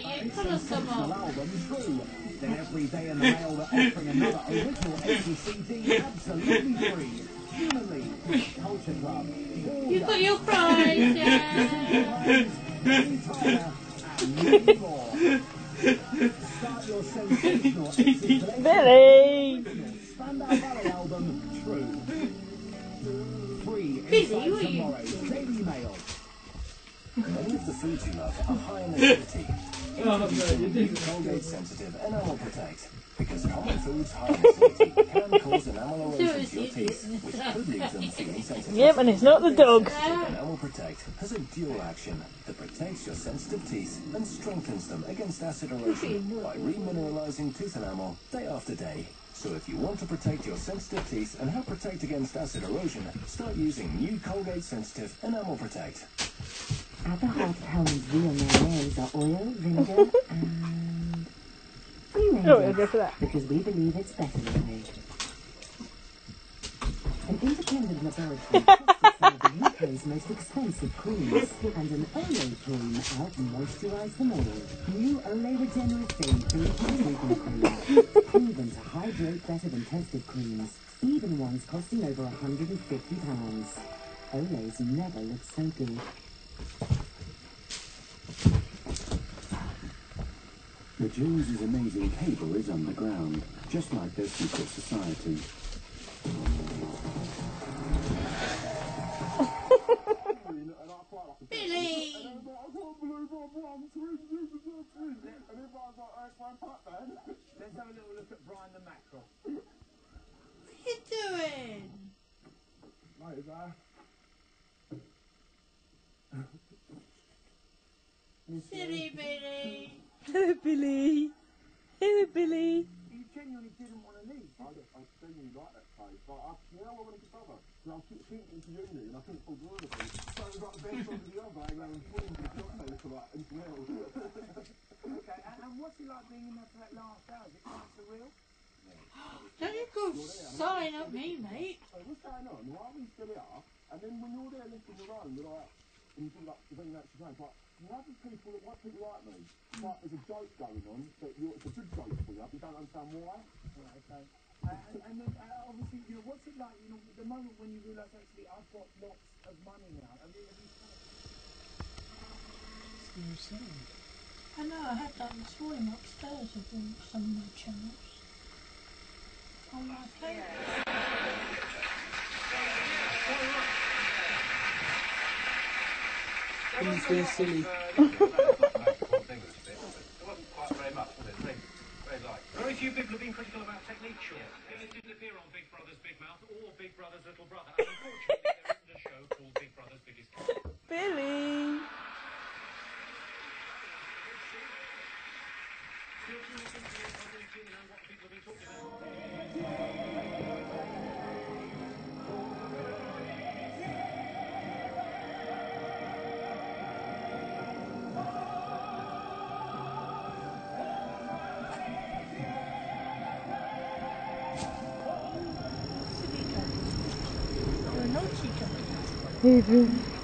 Right, you put us some on. Album True. Then every day in the mail they're offering another original 80 CD absolutely free. Human League, Culture Club. You got your prize, yeah. And more. Start your sensational 80 Billy! Spandau Ballet album True. Free Busy, inside were you? tomorrow's Daily Mail. Many of the foods you love are high in acidity. Introducing Colgate Sensitive Enamel Protect. Because common foods high in acidity can cause enamel erosion to your teeth, which could leave them feeling sensitive. Yep, and it's not the dog. Enamel Protect has a dual action that protects your sensitive teeth and strengthens them against acid erosion by remineralizing tooth enamel day after day. So if you want to protect your sensitive teeth and help protect against acid erosion, start using new Colgate Sensitive Enamel Protect. At the Heart Home's real mayonnaise are oil, vinegar, and free range. Oh, we'll go for that. Because we believe it's better that way. An independent laboratory tested some of the UK's most expensive creams, and an Olay cream out-moisturised them all. New Olay Regenerist Treatment Cream. Proven to hydrate better than tested creams, even ones costing over £150. Olay's never looked so good. The Joneses' amazing cable is underground, just like their secret society. Billy! Let's have a little look at Brian the Mackerel. What are you doing? Silly Billy. Hello, Billy. Hello, Billy. You genuinely didn't want to leave. I genuinely like that place, but I want to get over. I keep thinking to uni, and I think, oh, all of them. So it was like the best one to the other, and I'm falling to the cocktail for like anything else. Okay, and what's it like being in there for that last hour? Is it quite surreal? Don't you go sign up me, mate. So what's going on? Why are we still here? And then when you're there lifting your own, you're like, and you think like, when you actually going, like, why do people like me? It's like there's a joke going on, but it's a good joke for you, but you don't understand why. Right, okay. And then obviously, you know, what's it like, you know, the moment when you realise actually I've got lots of money now? Have you kind of... I know, I had that this morning upstairs with some of my channels. On my plate. He's being silly. It wasn't quite very much, was it? Very light. Very few people have been critical about technique, sure. It didn't appear on Big Brother's Big Mouth or Big Brother's Little Brother. And unfortunately, there isn't a show called Big Brother's Biggest Cat. Billy. Still too many things to know what people have been talking about. You're a naughty dog. Adrian.